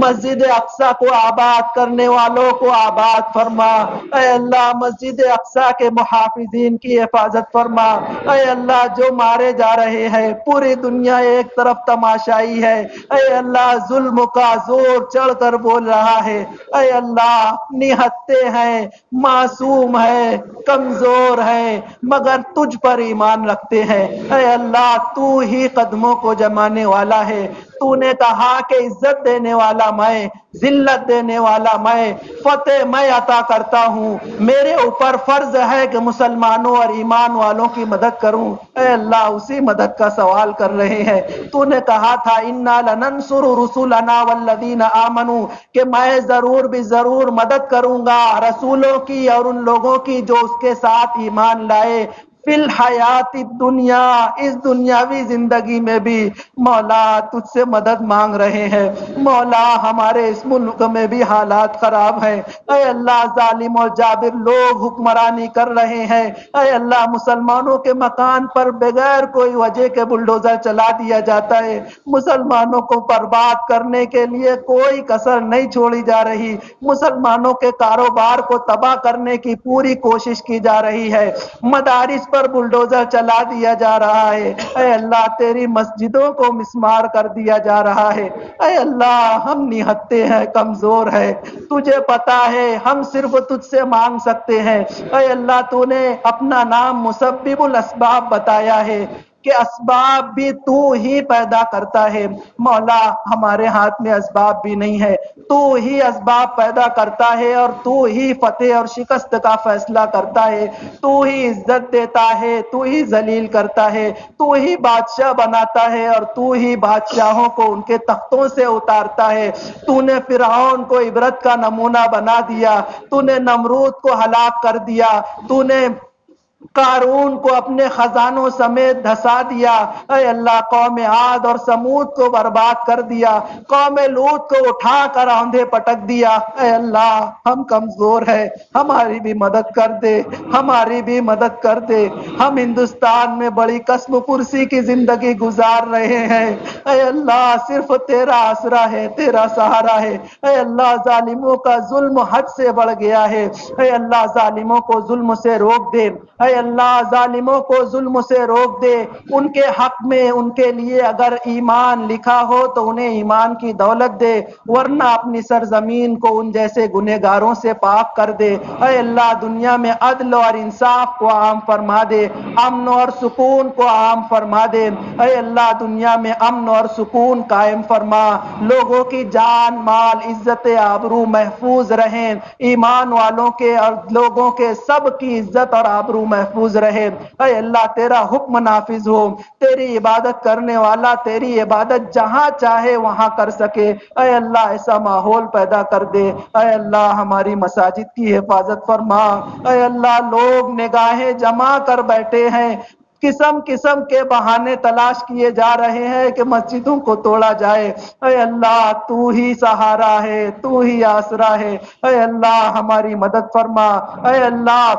مسجد اقصی کو آباد کرنے والوں کو آباد فرما. اے اللہ مسجد اقصی کے محافظین کی حفاظت فرما. اے اللہ جو مارے جا رہے ہیں, پوری دنیا ایک طرف تماشائی ہے. اے اللہ ظلم کا زور چڑھ کر بول رہا ہے. اے اللہ نہتے ہیں, معصوم ہے, کمزور ہے, مگر تجھ پر ایمان رکھتے ہیں. اے اللہ تو ہی قدموں کو جمانے والا ہے. تو نے کہا کہ عزت دینے والا میں, ذلت دینے والا میں, فتح میں عطا کرتا ہوں. میرے اوپر فرض ہے کہ مسلمانوں اور ایمان والوں کی مدد کروں. اے اللہ اسی مدد کا سوال کر رہے ہیں. تو نے کہا تھا انا لننصر رسولنا والذین آمنوا, کہ میں ضرور بھی ضرور مدد کروں گا رسولوں کی اور ان لوگوں کی جو اس کے ساتھ ایمان لائے. فی الحیات الدنیا, اس دنیاوی زندگی میں بھی مولا تجھ سے مدد مانگ رہے ہیں. مولا ہمارے اس ملک میں بھی حالات خراب ہیں. اے اللہ ظالم اور جابر لوگ حکمرانی کر رہے ہیں. اے اللہ مسلمانوں کے مکان پر بغیر کوئی وجہ کے بلڈوزر چلا دیا جاتا ہے. مسلمانوں کو برباد کرنے کے لیے کوئی کسر نہیں چھوڑی جا رہی. مسلمانوں کے کاروبار کو تباہ کرنے کی پوری کوشش کی جا رہی ہے. مدارس پر بلڈوزر چلا دیا جا رہا ہے. اے اللہ تیری مسجدوں کو مسمار کر دیا جا رہا ہے. اے اللہ ہم نہتے ہیں, کمزور ہے, تجھے پتا ہے ہم صرف تجھ سے مانگ سکتے ہیں. اے اللہ تو نے اپنا نام مسبب الاسباب بتایا ہے کہ اسباب بھی تو ہی پیدا کرتا ہے. مولا ہمارے ہاتھ میں اسباب بھی نہیں ہے, تو ہی اسباب پیدا کرتا ہے اور تو ہی فتح اور شکست کا فیصلہ کرتا ہے. تو ہی عزت دیتا ہے, تو ہی ذلیل کرتا ہے, تو ہی بادشاہ بناتا ہے اور تو ہی بادشاہوں کو ان کے تختوں سے اتارتا ہے. تو نے فرعون کو عبرت کا نمونہ بنا دیا, تو نے نمرود کو ہلاک کر دیا, تو نے قارون کو اپنے خزانوں سمیت دھسا دیا. اے اللہ قوم عاد اور سمود کو برباد کر دیا, قوم لوط کو اٹھا کر آندھے پٹک دیا. اے اللہ ہم کمزور ہیں, ہماری بھی مدد کر دے, ہماری بھی مدد کر دے. ہم ہندوستان میں بڑی قسم پرسی کی زندگی گزار رہے ہیں. اے اللہ صرف تیرا آسرا ہے, تیرا سہارا ہے. اے اللہ ظالموں کا ظلم حد سے بڑھ گیا ہے. اے اللہ ظالموں کو ظلم سے روک دے. اے اللہ ظالموں کو ظلم سے روک دے، ان کے حق میں ان کے لیے اگر ایمان لکھا ہو تو انہیں ایمان کی دولت دے، ورنہ اپنی سرزمین کو ان جیسے گنہگاروں سے پاک کر دے۔ اے اللہ دنیا میں عدل اور انصاف کو عام فرما دے، امن اور سکون کو عام فرما دے۔ اے اللہ دنیا میں امن اور سکون قائم فرما، لوگوں کی جان مال عزت آبرو محفوظ رہیں، ایمان والوں کے اور لوگوں کے سب کی عزت اور آبرو محفوظ رہے۔ اے اللہ تیرا حکم نافذ ہو، تیری عبادت کرنے والا تیری عبادت جہاں چاہے وہاں کر سکے۔ اے اللہ ایسا ماحول پیدا کر دے۔ اے اللہ ہماری مساجد کی حفاظت فرما۔ اے اللہ لوگ نگاہیں جمع کر بیٹھے ہیں، قسم قسم کے بہانے تلاش کیے جا رہے ہیں کہ مسجدوں کو توڑا جائے۔ اے اللہ تو ہی سہارا ہے، تو ہی آسرا ہے۔ اے اللہ ہماری مدد فرما۔ اے اللہ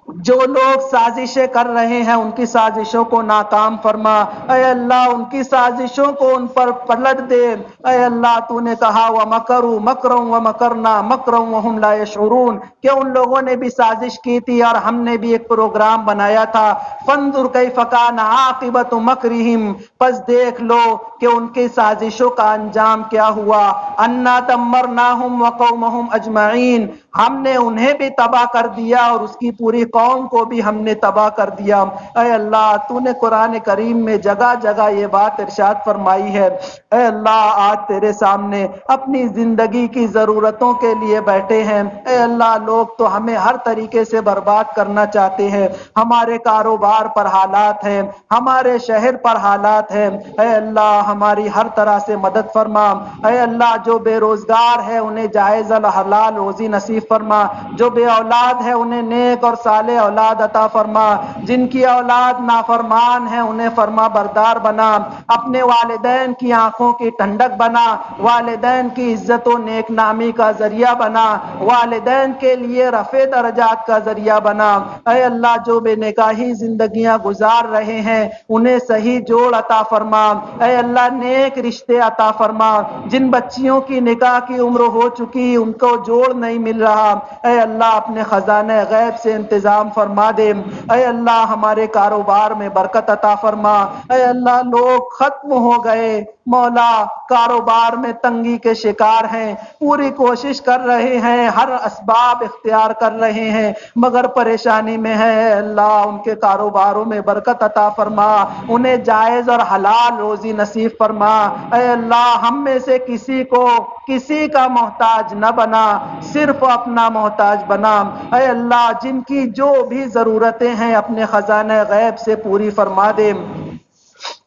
جو لوگ سازشیں کر رہے ہیں ان کی سازشوں کو ناکام فرما۔ اے اللہ ان کی سازشوں کو ان پر پلٹ دے۔ اے اللہ تو نے کہا وَمَكَرُوا مَكْرًا وَمَكَرْنَا مَكْرًا وَهُمْ لَا يَشْعُرُونَ کہ ان لوگوں نے بھی سازش کی تھی اور ہم نے بھی ایک پروگرام بنایا تھا۔ فَانظُرْ كَيْفَ كَانَ عَاقِبَةُ مَكْرِهِمْ پس دیکھ لو کہ ان کی سازشوں کا انجام کیا ہوا۔ أَنَّا دَمَّرْنَاهُمْ وَقَوْمَهُمْ أَجْمَعِينَ ہم نے انہیں بھی تباہ کر دیا اور اس کی پوری قوم کو بھی ہم نے تباہ کر دیا۔ اے اللہ تو نے قرآن کریم میں جگہ جگہ یہ بات ارشاد فرمائی ہے۔ اے اللہ آج تیرے سامنے اپنی زندگی کی ضرورتوں کے لیے بیٹھے ہیں۔ اے اللہ لوگ تو ہمیں ہر طریقے سے برباد کرنا چاہتے ہیں، ہمارے کاروبار پر حالات ہیں، ہمارے شہر پر حالات ہیں۔ اے اللہ ہماری ہر طرح سے مدد فرما۔ اے اللہ جو بے روزگار ہے انہیں جائز الحلال روزی نصیب فرما، جو بے اولاد ہے انہیں نیک اور صالح اولاد عطا فرما، جن کی اولاد نافرمان ہے انہیں فرما بردار بنا، اپنے والدین کی آنکھوں کی ٹھنڈک بنا، والدین کی عزت و نیک نامی کا ذریعہ بنا، والدین کے لیے رفع درجات کا ذریعہ بنا۔ اے اللہ جو بے نکاحی زندگیاں گزار رہے ہیں انہیں صحیح جوڑ عطا فرما۔ اے اللہ نیک رشتے عطا فرما، جن بچیوں کی نکاح کی عمر ہو چکی ان کو جوڑ نہیں مل رہا، اے اللہ اپنے خزانہ غیب سے انتظام فرما دے۔ اے اللہ ہمارے کاروبار میں برکت عطا فرما۔ اے اللہ لوگ ختم ہو گئے مولا، کاروبار میں تنگی کے شکار ہیں، پوری کوشش کر رہے ہیں، ہر اسباب اختیار کر رہے ہیں مگر پریشانی میں ہے۔ اے اللہ ان کے کاروباروں میں برکت عطا فرما، انہیں جائز اور حلال روزی نصیب فرما۔ اے اللہ ہم میں سے کسی کو کسی کا محتاج نہ بنا، صرف اپنا محتاج بنا۔ اے اللہ جن کی جو بھی ضرورتیں ہیں اپنے خزانہ غیب سے پوری فرما دے۔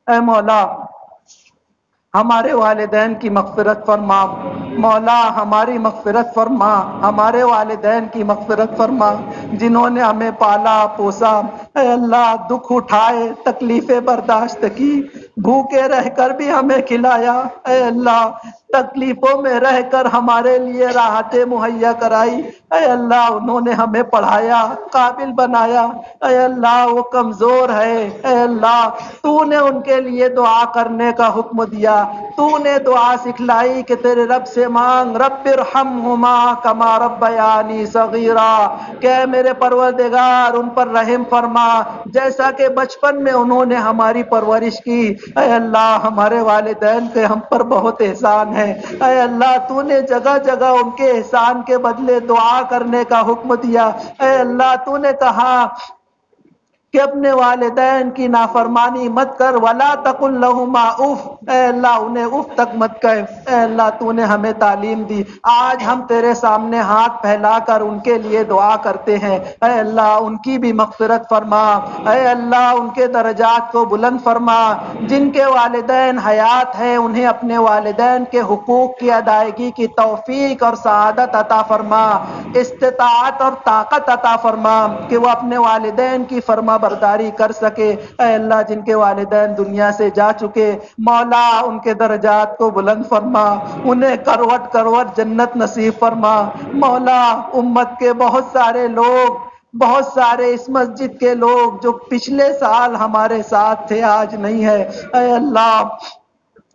اے مولا ہمارے والدین کی مغفرت فرما، مولا ہماری مغفرت فرما، ہمارے والدین کی مغفرت فرما جنہوں نے ہمیں پالا پوسا۔ اے اللہ دکھ اٹھائے، تکلیفیں برداشت کی، بھوکے رہ کر بھی ہمیں کھلایا۔ اے اللہ تکلیفوں میں رہ کر ہمارے لیے راحتیں مہیا کرائی۔ اے اللہ انہوں نے ہمیں پڑھایا، قابل بنایا۔ اے اللہ وہ کمزور ہے، اے اللہ تو نے ان کے لیے دعا کرنے کا حکم دیا، تو نے دعا سکھلائی کہ تیرے رب سے مانگ رب ارحمہما کما ربیانی صغیرا کہ میرے پروردگار ان پر رحم فرما جیسا کہ بچپن میں انہوں نے ہماری پرورش کی۔ اے اللہ ہمارے والدین کے ہم پر بہت احسان ہے۔ اے اللہ تو نے جگہ جگہ ان کے احسان کے بدلے دعا کرنے کا حکم دیا۔ اے اللہ تو نے کہا کہ اپنے والدین کی نافرمانی مت کر، وَلَا تَقُلْ لَهُمَا اُف اے اللہ انہیں اف تک مت کہے۔ اے اللہ تو نے ہمیں تعلیم دی، آج ہم تیرے سامنے ہاتھ پھیلا کر ان کے لیے دعا کرتے ہیں۔ اے اللہ ان کی بھی مغفرت فرما، اے اللہ ان کے درجات کو بلند فرما، جن کے والدین حیات ہیں انہیں اپنے والدین کے حقوق کی ادائیگی کی توفیق اور سعادت عطا فرما، استطاعت اور طاقت عطا فرما کہ وہ اپنے والدین کی فرما برداری کر سکے۔ اے اللہ جن کے والدین دنیا سے جا چکے مولا ان کے درجات کو بلند فرما، انہیں کروٹ کروٹ جنت نصیب فرما۔ مولا امت کے بہت سارے لوگ، بہت سارے اس مسجد کے لوگ جو پچھلے سال ہمارے ساتھ تھے آج نہیں ہے، اے اللہ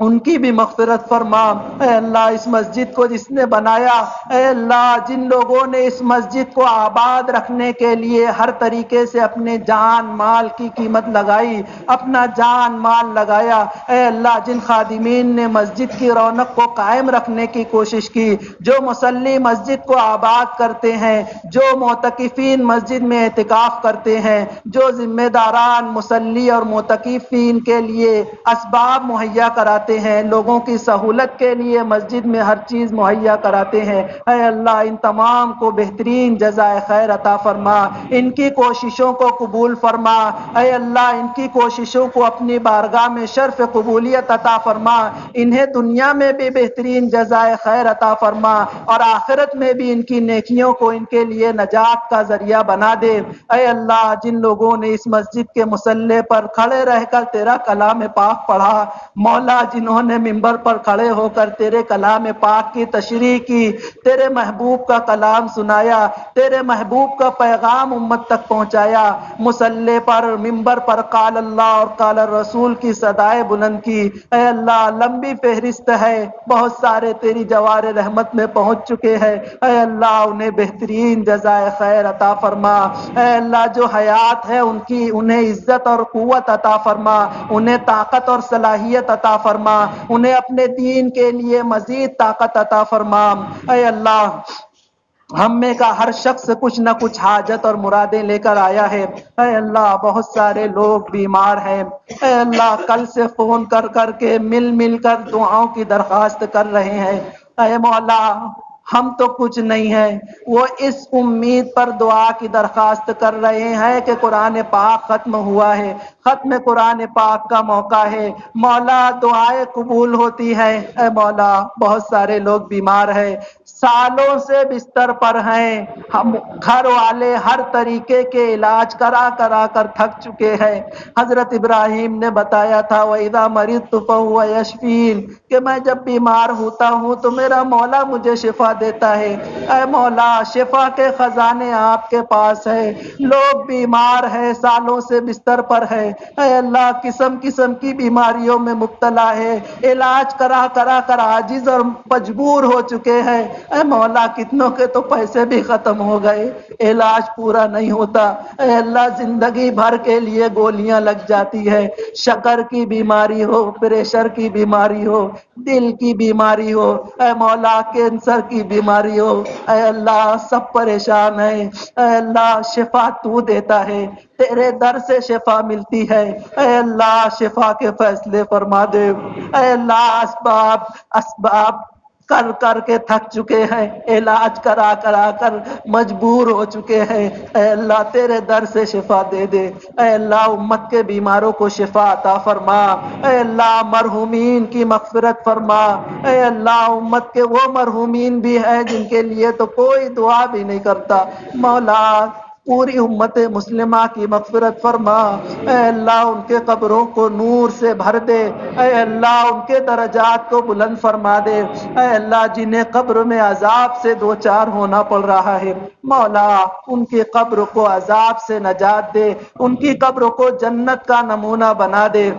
ان کی بھی مغفرت فرما۔ اے اللہ اس مسجد کو جس نے بنایا، اے اللہ جن لوگوں نے اس مسجد کو آباد رکھنے کے لیے ہر طریقے سے اپنے جان مال کی قیمت لگائی، اپنا جان مال لگایا، اے اللہ جن خادمین نے مسجد کی رونق کو قائم رکھنے کی کوشش کی، جو مصلی مسجد کو آباد کرتے ہیں، جو معتکفین مسجد میں اعتکاف کرتے ہیں، جو ذمہ داران مصلی اور معتکفین کے لیے اسباب مہیا کراتے ہیں، لوگوں کی سہولت کے لیے مسجد میں ہر چیز مہیا کراتے ہیں، اے اللہ ان تمام کو بہترین جزائے خیر عطا فرما، ان کی کوششوں کو قبول فرما، اے اللہ ان کی کوششوں کو اپنی بارگاہ میں شرف قبولیت عطا فرما، انہیں دنیا میں بھی بہترین جزائے خیر عطا فرما اور آخرت میں بھی ان کی نیکیوں کو ان کے لیے نجات کا ذریعہ بنا دے۔ اے اللہ جن لوگوں نے اس مسجد کے مصلی پر کھڑے رہ کر تیرا کلام پاک پڑھا، مولا جنہوں نے منبر پر کھڑے ہو کر تیرے کلام پاک کی تشریح کی، تیرے محبوب کا کلام سنایا، تیرے محبوب کا پیغام امت تک پہنچایا، مصلی پر منبر پر قال اللہ اور قال الرسول کی صدائے بلند کی، اے اللہ لمبی فہرست ہے، بہت سارے تیری جوار رحمت میں پہنچ چکے ہیں، اے اللہ انہیں بہترین جزائے خیر عطا فرما، اے اللہ جو حیات ہے انہیں عزت اور قوت عطا فرما، انہیں طاقت اور صلاحیت عطا فرما، انہیں اپنے دین کے لیے مزید طاقت عطا فرما۔ اے اللہ ہم میں کا ہر شخص کچھ نہ کچھ حاجت اور مرادیں لے کر آیا ہے، اے اللہ بہت سارے لوگ بیمار ہیں، اے اللہ کل سے فون کر کر کے مل کر دعاؤں کی درخواست کر رہے ہیں، اے مولا ہم تو کچھ نہیں ہیں، وہ اس امید پر دعا کی درخواست کر رہے ہیں کہ قرآن پاک ختم ہوا ہے، ختم قرآن پاک کا موقع ہے، مولا دعائیں قبول ہوتی ہیں، اے مولا بہت سارے لوگ بیمار ہیں، سالوں سے بستر پر ہیں، ہم گھر والے ہر طریقے کے علاج کرا کر تھک چکے ہیں۔ حضرت ابراہیم نے بتایا تھا وَإِذَا مَرِضْتُ فَهُوَ يَشْفِينِ کہ میں جب بیمار ہوتا ہوں تو میرا مولا مجھے شفا دیتا ہے، اے مولا شفا کے خزانے آپ کے پاس ہے، لوگ بیمار ہیں، سالوں سے بستر پر ہے، اے اللہ قسم قسم کی بیماریوں میں مبتلا ہے، علاج کرا کر عاجز اور مجبور ہو چکے ہیں، اے مولا کتنوں کے تو پیسے بھی ختم ہو گئے، علاج پورا نہیں ہوتا، اے اللہ زندگی بھر کے لیے گولیاں لگ جاتی ہے، شکر کی بیماری ہو، پریشر کی بیماری ہو، دل کی بیماری ہو، اے مولا کینسر کی بیماری ہو، اے اللہ سب پریشان ہیں، اے اللہ شفا تو دیتا ہے، تیرے در سے شفا ملتی ہے، اے اللہ شفا کے فیصلے فرما دے، اے اللہ اسباب کر کے تھک چکے ہیں، علاج کرا کر مجبور ہو چکے ہیں، اے اللہ تیرے در سے شفا دے دے، اے اللہ امت کے بیماروں کو شفا عطا فرما، اے اللہ مرحومین کی مغفرت فرما، اے اللہ امت کے وہ مرحومین بھی ہیں جن کے لیے تو کوئی دعا بھی نہیں کرتا، مولا پوری امت مسلمہ کی مغفرت فرما، اے اللہ ان کے قبروں کو نور سے بھر دے، اے اللہ ان کے درجات کو بلند فرما دے، اے اللہ جنہیں قبر میں عذاب سے دوچار ہونا پڑ رہا ہے، مولا ان کی قبر کو عذاب سے نجات دے، ان کی قبر کو جنت کا نمونہ بنا دے،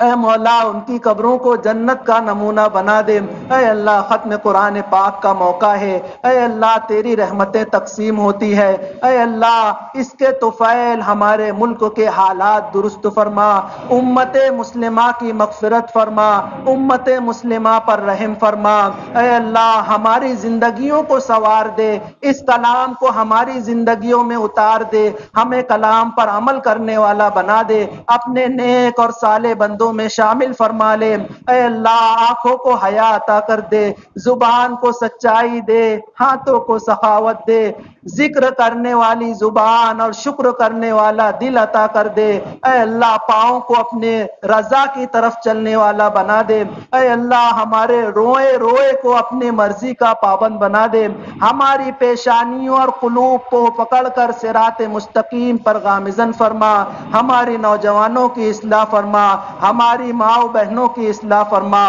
اے مولا ان کی قبروں کو جنت کا نمونہ بنا دے، اے اللہ ختم قرآن پاک کا موقع ہے، اے اللہ تیری رحمتیں تقسیم ہوتی ہے، اے اللہ اس کے طفیل ہمارے ملک کے حالات درست فرما، امت مسلمہ کی مغفرت فرما، امت مسلمہ پر رحم فرما، اے اللہ ہماری زندگیوں کو سنوار دے، اس کلام کو ہماری زندگیوں میں اتار دے، ہمیں کلام پر عمل کرنے والا بنا دے، اپنے نیک اور صالح بندوں میں شامل فرما لے، اے اللہ آنکھوں کو حیا عطا کر دے، زبان کو سچائی دے، ہاتھوں کو سخاوت دے، ذکر کرنے والی زبان اور شکر کرنے والا دل عطا کر دے، اے اللہ پاؤں کو اپنے رضا کی طرف چلنے والا بنا دے، اے اللہ ہمارے روئے کو اپنی مرضی کا پابند بنا دے، ہماری پیشانیوں اور قلوب کو پکڑ کر صراط مستقیم پر گامزن فرما، ہماری نوجوانوں کی اصلاح فرما، ہماری ماں و بہنوں کی اصلاح فرما،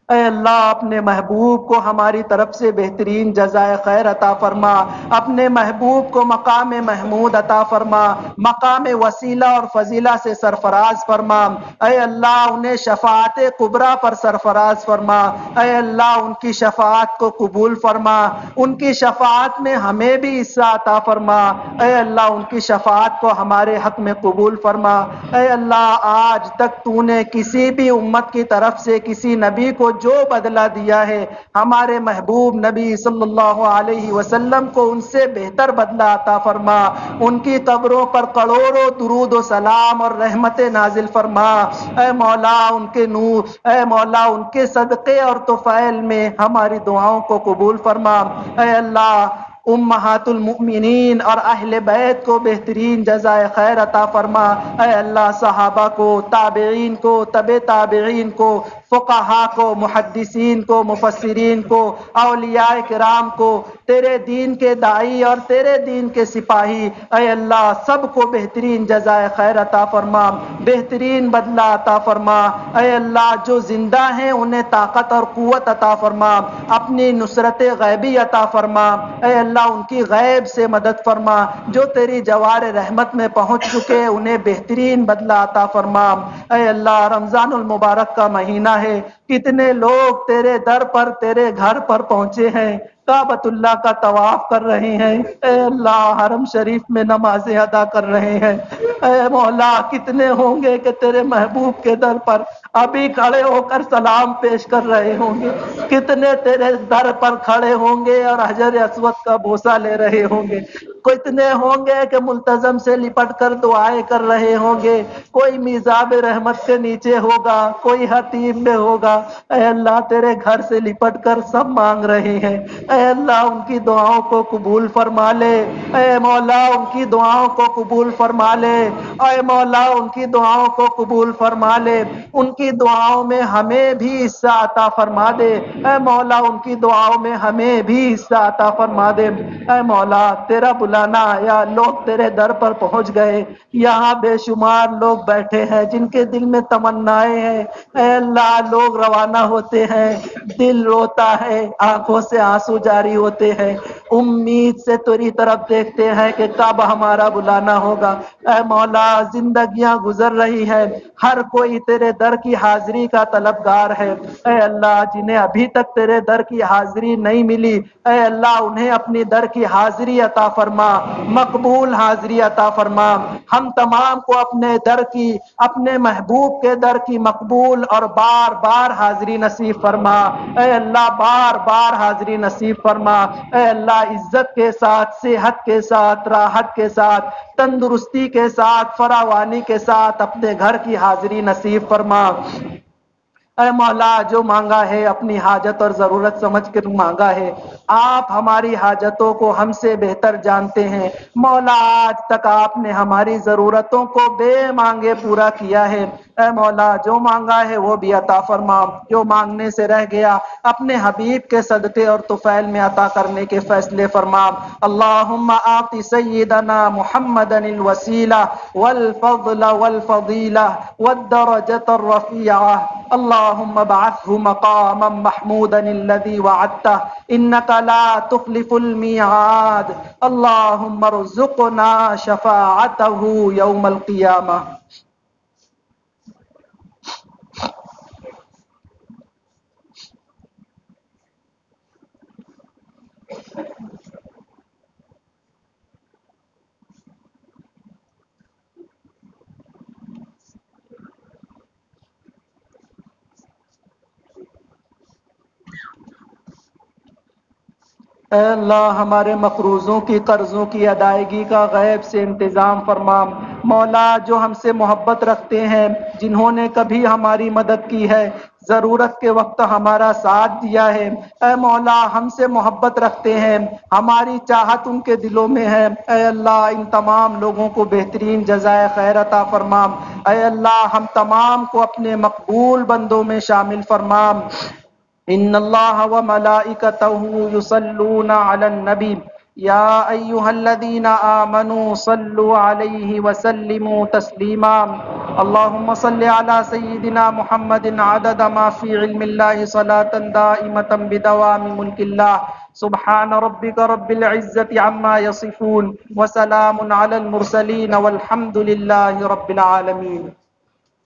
اے اللہ اپنے محبوب کو ہماری طرف سے بہترین جزائے خیر عطا فرما، اپنے محبوب کو مقام محمود عطا فرما، مقام وسیلہ اور فضیلہ سے سرفراز فرما، اے اللہ انہیں شفاعت کبریٰ پر سرفراز فرما، اے اللہ ان کی شفاعت کو قبول فرما، ان کی شفاعت میں ہمیں بھی حصہ عطا فرما، اے اللہ ان کی شفاعت کو ہمارے حق میں قبول فرما، اے اللہ آج تک تو نے کسی بھی امت کی طرف سے کسی نبی کو جو بدلہ دیا ہے ہمارے محبوب نبی صلی اللہ علیہ وسلم کو ان سے بہتر بدلہ عطا فرما، ان کی قبروں پر کروڑوں درود و سلام اور رحمت نازل فرما، اے مولا ان کے نور، اے مولا ان کے صدقے اور طفیل میں ہماری دعاؤں کو قبول فرما، اے اللہ امہات المؤمنین اور اہل بیت کو بہترین جزائے خیر عطا فرما، اے اللہ صحابہ کو، تابعین کو، تبع تابعین کو، فقہا کو، محدثین کو، مفسرین کو، اولیاء کرام کو، تیرے دین کے داعی اور تیرے دین کے سپاہی، اے اللہ سب کو بہترین جزائے خیر عطا فرما، بہترین بدلہ عطا فرما، اے اللہ جو زندہ ہیں انہیں طاقت اور قوت عطا فرما، اپنی نصرت غیبی عطا فرما، اے اللہ ان کی غیب سے مدد فرما، جو تیری جوار رحمت میں پہنچ چکے انہیں بہترین بدلہ عطا فرما، اے اللہ رمضان المبارک کا مہینہ ہے، کتنے لوگ تیرے در پر، تیرے گھر پر پہنچے ہیں، کعبۃ اللہ کا طواف کر رہے ہیں، اے اللہ حرم شریف میں نمازیں ادا کر رہے ہیں، اے مولا کتنے ہوں گے کہ تیرے محبوب کے در پر ابھی کھڑے ہو کر سلام پیش کر رہے ہوں گے، کتنے تیرے در پر کھڑے ہوں گے اور حجر اسود کا بوسہ لے رہے ہوں گے، کتنے ہوں گے کہ ملتزم سے لپٹ کر دعائیں کر رہے ہوں گے، کوئی میزاب رحمت کے نیچے ہوگا، کوئی حتیم میں ہوگا، اے اللہ تیرے گھر سے لپٹ کر سب مانگ رہے ہیں، اے اللہ ان کی دعاؤں کو قبول فرما لے، اے مولا ان کی دعاؤں کو قبول فرما لے، اے مولا ان کی دعاؤں کو قبول فرما لے، ان کی دعاؤں میں ہمیں بھی حصہ عطا فرما دے، اے مولا ان کی دعاؤں میں ہمیں بھی حصہ عطا فرما دے، اے مولا تیرا بلانا آیا، لوگ تیرے در پر پہنچ گئے، یہاں بے شمار لوگ بیٹھے ہیں جن کے دل میں تمنائیں ہیں، اے اللہ لوگ روانہ ہوتے ہیں، دل روتا ہے، آنکھوں سے آنسو جاری ہوتے ہیں، امید سے تیری طرف دیکھتے ہیں کہ کب ہمارا بلانا ہوگا، اے مولا زندگیاں گزر رہی ہے، ہر کوئی تیرے در کی حاضری کا طلبگار ہے، اے اللہ جنہیں ابھی تک تیرے در کی حاضری نہیں ملی، اے اللہ انہیں اپنی در کی حاضری عطا فرما، مقبول حاضری عطا فرما، ہم تمام کو اپنے در کی، اپنے محبوب کے در کی مقبول اور بار بار حاضری نصیب فرما، اے اللہ بار بار حاضری نصیب فرما، اے اللہ عزت کے ساتھ، صحت کے ساتھ، راحت کے ساتھ، تندرستی کے ساتھ، فراوانی کے ساتھ اپنے گھر کی حاضری نصیب فرما، اے مولا جو مانگا ہے اپنی حاجت اور ضرورت سمجھ کر مانگا ہے، آپ ہماری حاجتوں کو ہم سے بہتر جانتے ہیں، مولا آج تک آپ نے ہماری ضرورتوں کو بے مانگے پورا کیا ہے، اے مولا جو مانگا ہے وہ بھی عطا فرما، جو مانگنے سے رہ گیا اپنے حبیب کے صدقے اور طفیل میں عطا کرنے کے فیصلے فرما، اللہم آت سیدنا محمد الوسیلہ والفضل والفضیلہ والدرجة الرفیعہ، اللهم ابعثه مقاما محمودا الذي وعدته انك لا تخلف الميعاد، اللهم ارزقنا شفاعته يوم القيامة۔ اے اللہ ہمارے مقروضوں کی، قرضوں کی ادائیگی کا غیب سے انتظام فرما، مولا جو ہم سے محبت رکھتے ہیں، جنہوں نے کبھی ہماری مدد کی ہے، ضرورت کے وقت ہمارا ساتھ دیا ہے، اے مولا ہم سے محبت رکھتے ہیں، ہماری چاہت ان کے دلوں میں ہے، اے اللہ ان تمام لوگوں کو بہترین جزائے خیر عطا فرما، اے اللہ ہم تمام کو اپنے مقبول بندوں میں شامل فرما، ان اللہ وملائکتہ یصلون علی النبی یا ایھا الذین آمنوا صلوا علیہ وسلموا تسلیما، اللهم صل على سيدنا محمد عدد ما في علم الله صلاة دائمة بدوام ملك الله. سبحان ربك رب العزة عما يصفون وسلام على المرسلين والحمد لله رب العالمين.